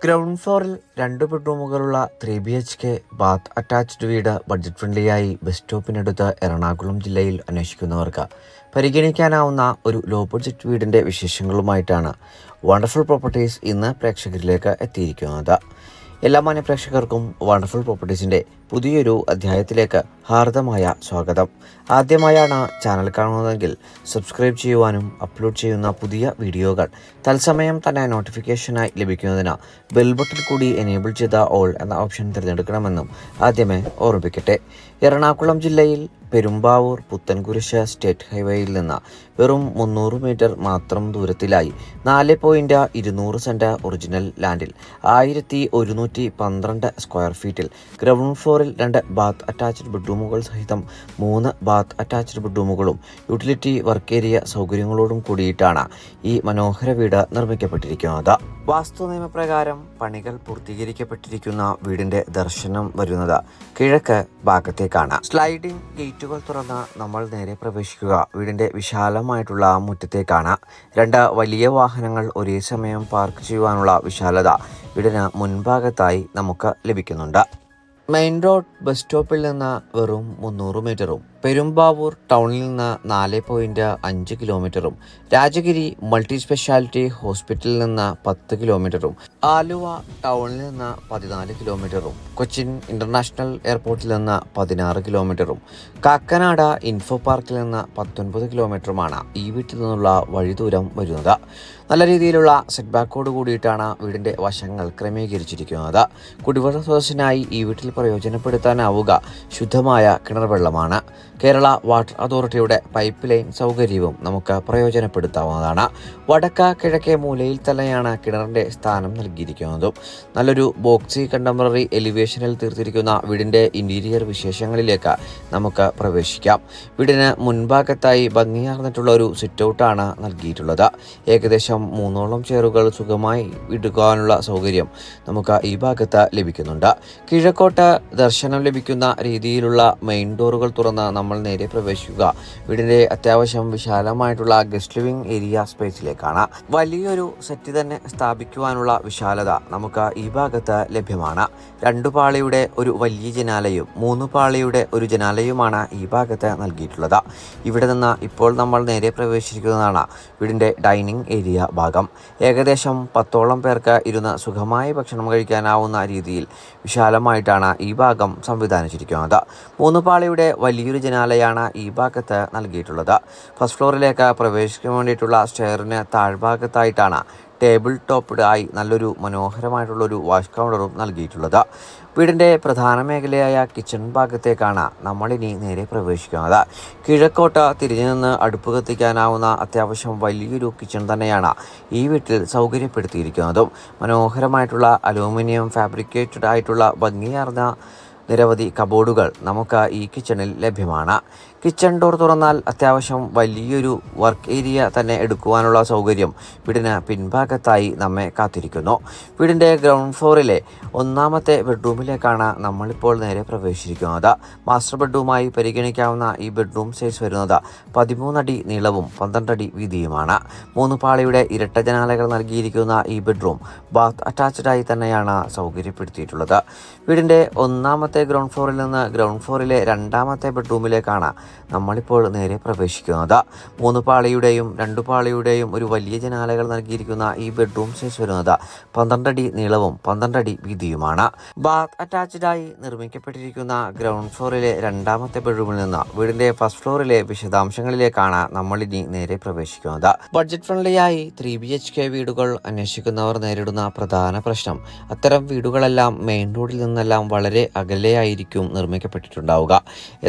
Ground ഫ്ലോറിൽ 2 ബെഡ്റൂമുകളുള്ള 3 BHK bath attached വീട് budget ഫ്രണ്ട്ലിയായി bus സ്റ്റോപ്പിനടുത്ത് Ernakulam ജില്ലയിൽ അന്വേഷിക്കുന്നവർക്ക് പരിഗണിക്കാനാവുന്ന ഒരു ലോ ബഡ്ജറ്റ് വീടിൻ്റെ വിശേഷങ്ങളുമായിട്ടാണ് വണ്ടർഫുൾ പ്രോപ്പർട്ടീസ് ഇന്ന് പ്രേക്ഷകരിലേക്ക് എത്തിയിരിക്കുന്നത്. എല്ലാ മാന്യ പ്രേക്ഷകർക്കും വണ്ടർഫുൾ പ്രോപ്പർട്ടീസിൻ്റെ പുതിയൊരു അധ്യായത്തിലേക്ക് ഹാർദമായ സ്വാഗതം. ആദ്യമായാണ് ചാനൽ കാണുന്നതെങ്കിൽ സബ്സ്ക്രൈബ് ചെയ്യുവാനും അപ്ലോഡ് ചെയ്യുന്ന പുതിയ വീഡിയോകൾ തത്സമയം തന്നെ നോട്ടിഫിക്കേഷനായി ലഭിക്കുന്നതിന് ബെൽ ബട്ടൺ കൂടി എനേബിൾ ചെയ്ത ഓൾ എന്ന ഓപ്ഷൻ തിരഞ്ഞെടുക്കണമെന്നും ആദ്യമേ ഓർമ്മിപ്പിക്കട്ടെ. എറണാകുളം ജില്ലയിൽ പെരുമ്പാവൂർ പുത്തൻകുരിശ് സ്റ്റേറ്റ് ഹൈവേയിൽ നിന്ന് വെറും 300 മീറ്റർ മാത്രം ദൂരത്തിലായി 4.200 സെന്റ് ഒറിജിനൽ ലാൻഡിൽ 1112 സ്ക്വയർ ഫീറ്റിൽ ഗ്രൗണ്ട് ഫ്ലോറിൽ 2 ബാത്ത് അറ്റാച്ച്ഡ് ബെഡ്റൂമുകൾ സഹിതം 3 ബാത്ത് അറ്റാച്ച്ഡ് ബെഡ്റൂമുകളും യൂട്ടിലിറ്റി വർക്ക് ഏരിയ സൗകര്യങ്ങളോടും കൂടിയിട്ടാണ് ഈ മനോഹര വീട് നിർമ്മിക്കപ്പെട്ടിരിക്കുന്നത്. വാസ്തു നിയമപ്രകാരം പണികൾ പൂർത്തീകരിക്കപ്പെട്ടിരിക്കുന്ന വീടിന്റെ ദർശനം വരുന്നത് കിഴക്ക് ഭാഗത്തേക്കാണ്. സ്ലൈഡിംഗ് ഗേറ്റുകൾ തുറന്ന് നമ്മൾ നേരെ പ്രവേശിക്കുക വീടിന്റെ വിശാലമായിട്ടുള്ള മുറ്റത്തേക്കാണ്. 2 വലിയ വാഹനങ്ങൾ ഒരേ സമയം പാർക്ക് ചെയ്യുവാനുള്ള വിശാലത വീടിന് മുൻഭാഗത്തായി നമുക്ക് ലഭിക്കുന്നുണ്ട്. മെയിൻ റോഡ് ബസ് സ്റ്റോപ്പിൽ നിന്ന് വെറും 300 മീറ്ററും പെരുമ്പാവൂർ ടൗണിൽ നിന്ന് 4.5 കിലോമീറ്ററും രാജഗിരി മൾട്ടി സ്പെഷ്യാലിറ്റി ഹോസ്പിറ്റലിൽ നിന്ന് 10 കിലോമീറ്ററും ആലുവ ടൗണിൽ നിന്ന് 14 കിലോമീറ്ററും കൊച്ചിൻ ഇന്റർനാഷണൽ എയർപോർട്ടിൽ നിന്ന് 16 കിലോമീറ്ററും കാക്കനാട് ഇൻഫോ പാർക്കിൽ നിന്ന് 19 കിലോമീറ്ററുമാണ് ഈ വീട്ടിൽ നിന്നുള്ള വഴിദൂരം വരുന്നത്. നല്ല രീതിയിലുള്ള സെറ്റ് ബാക്കോട് കൂടിയിട്ടാണ് വീടിന്റെ വശങ്ങൾ ക്രമീകരിച്ചിരിക്കുന്നത്. കുടിവെള്ള സ്രോതസ്സിനായി ഈ വീട്ടിൽ പ്രയോജനപ്പെടുത്താനാവുക ശുദ്ധമായ കിണർ വെള്ളമാണ്. കേരള വാട്ടർ അതോറിറ്റിയുടെ പൈപ്പ് ലൈൻ സൗകര്യവും നമുക്ക് പ്രയോജനപ്പെടുത്താവുന്നതാണ്. വടക്ക് കിഴക്കേ മൂലയിൽ തന്നെയാണ് കിണറിന്റെ സ്ഥാനം നൽകിയിരിക്കുന്നതും. നല്ലൊരു ബോക്സി കണ്ടംപററി എലിവേഷനിൽ തീർത്തിരിക്കുന്ന വീടിന്റെ ഇന്റീരിയർ വിശേഷങ്ങളിലേക്ക് നമുക്ക് പ്രവേശിക്കാം. വീടിന് മുൻഭാഗത്തായി ഭംഗിയാർന്നിട്ടുള്ള ഒരു സിറ്റ് ഔട്ടാണ് നൽകിയിട്ടുള്ളത്. ഏകദേശം 3 ചെയറുകൾ സുഖമായി ഇടുവാനുള്ള സൗകര്യം നമുക്ക് ഈ ഭാഗത്ത് ലഭിക്കുന്നുണ്ട്. കിഴക്കോട്ട് ദർശനം ലഭിക്കുന്ന രീതിയിലുള്ള മെയിൻ ഡോറുകൾ തുറന്ന് നമ്മൾ നേരെ പ്രവേശിക്കുക വീടിന്റെ അത്യാവശ്യം വിശാലമായിട്ടുള്ള ഗസ്റ്റ് ലിവിംഗ് ഏരിയ സ്പേസിലേക്കാണ്. വലിയൊരു സെറ്റ് തന്നെ സ്ഥാപിക്കുവാനുള്ള വിശാലത നമുക്ക് ഈ ഭാഗത്ത് ലഭ്യമാണ്. 2 പാളിയുടെ ഒരു വലിയ ജനാലയും 3 പാളിയുടെ ഒരു ജനാലയുമാണ് ഈ ഭാഗത്ത് നൽകിയിട്ടുള്ളത്. ഇവിടെ നിന്ന് ഇപ്പോൾ നമ്മൾ നേരെ പ്രവേശിക്കുന്നതാണ് വീടിന്റെ ഡൈനിങ് ഏരിയ ഭാഗം. ഏകദേശം 10ഓളം പേർക്ക് ഇരുന്ന് സുഖമായി ഭക്ഷണം കഴിക്കാനാവുന്ന രീതിയിൽ വിശാലമായിട്ടാണ് ഈ ഭാഗം സംവിധാനിച്ചിരിക്കുന്നത്. 3 പാളിയുടെ വലിയൊരു ജനാലയാണ് ഈ ഭാഗത്ത് നൽകിയിട്ടുള്ളത്. ഫസ്റ്റ് ഫ്ലോറിലേക്ക് പ്രവേശിക്കാൻ വേണ്ടിയിട്ടുള്ള സ്റ്റെയറിന് താഴ്ഭാഗത്തായിട്ടാണ് ടേബിൾ ടോപ്പ്ഡ് ആയി നല്ലൊരു മനോഹരമായിട്ടുള്ളൊരു വാഷ് കൗണ്ടറും നൽകിയിട്ടുള്ളത്. വീടിൻ്റെ പ്രധാന മേഖലയായ കിച്ചൺ ഭാഗത്തേക്കാണ് നമ്മളിനി നേരെ പ്രവേശിക്കുന്നത്. കിഴക്കോട്ട് തിരിഞ്ഞു നിന്ന് അടുപ്പ് കത്തിക്കാനാവുന്ന അത്യാവശ്യം വലിയൊരു കിച്ചൺ തന്നെയാണ് ഈ വീട്ടിൽ സൗകര്യപ്പെടുത്തിയിരിക്കുന്നതും. മനോഹരമായിട്ടുള്ള അലൂമിനിയം ഫാബ്രിക്കേറ്റഡ് ആയിട്ടുള്ള ഭംഗിയാർന്ന നിരവധി കബോർഡുകൾ നമുക്ക് ഈ കിച്ചണിൽ ലഭ്യമാണ്. കിച്ചൺ ഡോർ തുറന്നാൽ അത്യാവശ്യം വലിയൊരു വർക്ക് ഏരിയ തന്നെ എടുക്കുവാനുള്ള സൗകര്യം വീടിന് പിൻഭാഗത്തായി നമ്മെ കാത്തിരിക്കുന്നു. വീടിൻ്റെ ഗ്രൗണ്ട് ഫ്ലോറിലെ 1ാമത്തെ ബെഡ്റൂമിലേക്കാണ് നമ്മളിപ്പോൾ നേരെ പ്രവേശിച്ചിരിക്കുന്നത്. മാസ്റ്റർ ബെഡ്റൂമായി പരിഗണിക്കാവുന്ന ഈ ബെഡ്റൂം സൈസ് വരുന്നത് 13 അടി നീളവും 12 അടി വീതിയുമാണ്. 3 പാളിയുടെ ഇരട്ട ജനാലകൾ നൽകിയിരിക്കുന്ന ഈ ബെഡ്റൂം ബാത്ത് അറ്റാച്ച്ഡായി തന്നെയാണ് സൗകര്യപ്പെടുത്തിയിട്ടുള്ളത്. വീടിൻ്റെ 1ാമത്തെ ഗ്രൗണ്ട് ഫ്ലോറിൽ നിന്ന് ഗ്രൗണ്ട് ഫ്ലോറിലെ 2ാമത്തെ ബെഡ്റൂമിലേക്കാണ് നമ്മളിപ്പോൾ നേരെ പ്രവേശിക്കുന്നത്. 3 പാളിയുടെയും 2 പാളിയുടെയും ഒരു വലിയ ജനാലകൾ നൽകിയിരിക്കുന്ന ഈ ബെഡ്റൂം സൈസ് വരുന്നത് 12 അടി നീളവും 12 അടി വീതിയുമാണ്. ബാത്ത് അറ്റാച്ച്ഡായി നിർമ്മിക്കപ്പെട്ടിരിക്കുന്ന ഗ്രൗണ്ട് ഫ്ലോറിലെ 2ാമത്തെ ബെഡ്റൂമിൽ നിന്ന് വീടിന്റെ ഫസ്റ്റ് ഫ്ലോറിലെ വിശദാംശങ്ങളിലേക്കാണ് നമ്മളിനി നേരെ പ്രവേശിക്കുന്നത്. ബഡ്ജറ്റ് ഫ്രണ്ട്ലിയായി 3 BHK വീടുകൾ അന്വേഷിക്കുന്നവർ നേരിടുന്ന പ്രധാന പ്രശ്നം അത്തരം വീടുകളെല്ലാം മെയിൻ റോഡിൽ നിന്നെല്ലാം വളരെ അകലെയായിരിക്കും നിർമ്മിക്കപ്പെട്ടിട്ടുണ്ടാവുക.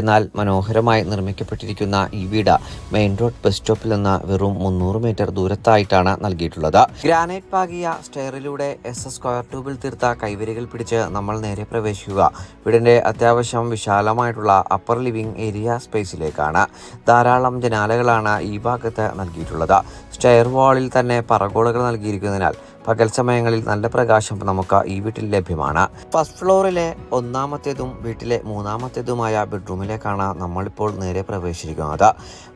എന്നാൽ മനോഹരമായി നിർമ്മിക്കപ്പെട്ടിരിക്കുന്ന ഈ വീട് മെയിൻ റോഡ് ബസ് സ്റ്റോപ്പിൽ നിന്ന് വെറും 300 മീറ്റർ ദൂരത്തായിട്ടാണ് നൽകിയിട്ടുള്ളത്. ഗ്രാനൈറ്റ് പാകിയ സ്റ്റെയറിലൂടെ സ്ക്വയർ ട്യൂബിൽ തീർത്ത കൈവരികൾ പിടിച്ച് നമ്മൾ നേരെ പ്രവേശിക്കുക വീടിന്റെ അത്യാവശ്യം വിശാലമായിട്ടുള്ള അപ്പർ ലിവിംഗ് ഏരിയ സ്പേസിലേക്കാണ്. ധാരാളം ജനാലകളാണ് ഈ ഭാഗത്ത് നൽകിയിട്ടുള്ളത്. സ്റ്റെയർ വാളിൽ തന്നെ പറഗോളകൾ നൽകിയിരിക്കുന്നതിനാൽ പകൽ സമയങ്ങളിൽ നല്ല പ്രകാശം നമുക്ക് ഈ വീട്ടിൽ ലഭ്യമാണ്. ഫസ്റ്റ് ഫ്ലോറിലെ ഒന്നാമത്തേതും വീട്ടിലെ മൂന്നാമത്തേതുമായ ബെഡ്റൂമിലേക്കാണ് നമ്മളിപ്പോൾ നേരെ പ്രവേശിച്ചിരിക്കുന്നത്.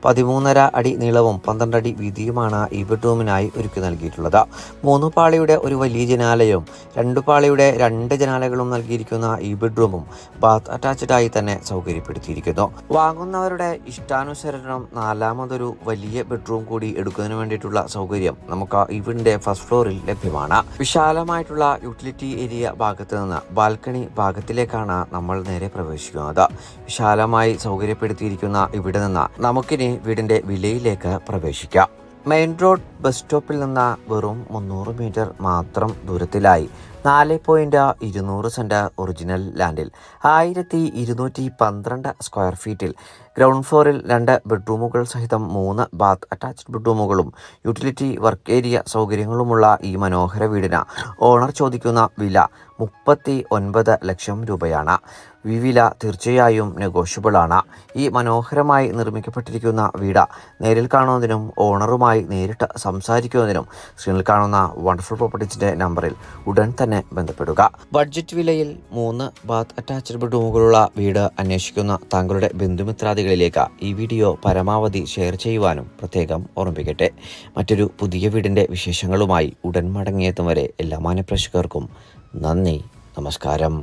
13.5 അടി നീളവും 12 അടി വീതിയുമാണ് ഈ ബെഡ്റൂമിനായി ഒരുക്കി നൽകിയിട്ടുള്ളത്. 3 പാളിയുടെ ഒരു വലിയ ജനാലയും 2 പാളിയുടെ 2 ജനാലകളും നൽകിയിരിക്കുന്ന ഈ ബെഡ്റൂമും ബാത്ത് അറ്റാച്ച്ഡ് ആയി തന്നെ സൗകര്യപ്പെടുത്തിയിരിക്കുന്നു. വാങ്ങുന്നവരുടെ ഇഷ്ടാനുസരണം 4മതൊരു വലിയ ബെഡ്റൂം കൂടി എടുക്കുന്നതിന് വേണ്ടിയിട്ടുള്ള സൗകര്യം നമുക്ക് ഈ വീടിന്റെ ഫസ്റ്റ് ഫ്ലോറിൽ ലഭ്യമാണ്. വിശാലമായിട്ടുള്ള യൂട്ടിലിറ്റി ഏരിയ ഭാഗത്ത് നിന്ന് ബാൽക്കണി ഭാഗത്തിലേക്കാണ് നമ്മൾ നേരെ പ്രവേശിക്കുന്നത്. വിശാലമായി സൗകര്യപ്പെടുത്തിയിരിക്കുന്ന ഇവിടെ നിന്ന് നമുക്കിനി വീടിന്റെ വിലയിലേക്ക് പ്രവേശിക്കാം. മെയിൻ റോഡ് ബസ് സ്റ്റോപ്പിൽ നിന്ന് വെറും 300 മീറ്റർ മാത്രം ദൂരത്തിലായി 4.200 സെന്റ് ഒറിജിനൽ ലാൻഡിൽ 1212 സ്ക്വയർ ഫീറ്റിൽ ഗ്രൗണ്ട് ഫ്ലോറിൽ 2 ബെഡ്റൂമുകൾ സഹിതം 3 ബാത്ത് അറ്റാച്ച്ഡ് ബെഡ്റൂമുകളും യൂട്ടിലിറ്റി വർക്ക് ഏരിയ സൗകര്യങ്ങളുമുള്ള ഈ മനോഹര വീടിന് ഓണർ ചോദിക്കുന്ന വില 39 ലക്ഷം രൂപയാണ്. ഈ വില തീർച്ചയായും നെഗോഷ്യബിൾ ആണ്. ഈ മനോഹരമായി നിർമ്മിക്കപ്പെട്ടിരിക്കുന്ന വീട് നേരിൽ കാണുന്നതിനും ഓണറുമായി നേരിട്ട് സംസാരിക്കുന്നതിനും സ്ക്രീനിൽ കാണുന്ന വണ്ടർഫുൾ പ്രോപ്പർട്ടീസിന്റെ നമ്പറിൽ ഉടൻ തന്നെ ബന്ധപ്പെടുക. ബഡ്ജറ്റ് വിലയിൽ 3 ബാത്ത് അറ്റാച്ച്ഡ് ബെഡ്റൂമുകളുള്ള വീട് അന്വേഷിക്കുന്ന താങ്കളുടെ ബന്ധുമിത്രാദികളിലേക്ക് ഈ വീഡിയോ പരമാവധി ഷെയർ ചെയ്യുവാനും പ്രത്യേകം ഓർമ്മിപ്പിക്കട്ടെ. മറ്റൊരു പുതിയ വീടിന്റെ വിശേഷങ്ങളുമായി ഉടൻ മടങ്ങിയെത്തും വരെ എല്ലാ മാന്യപ്രേക്ഷകർക്കും നന്ദി, നമസ്കാരം.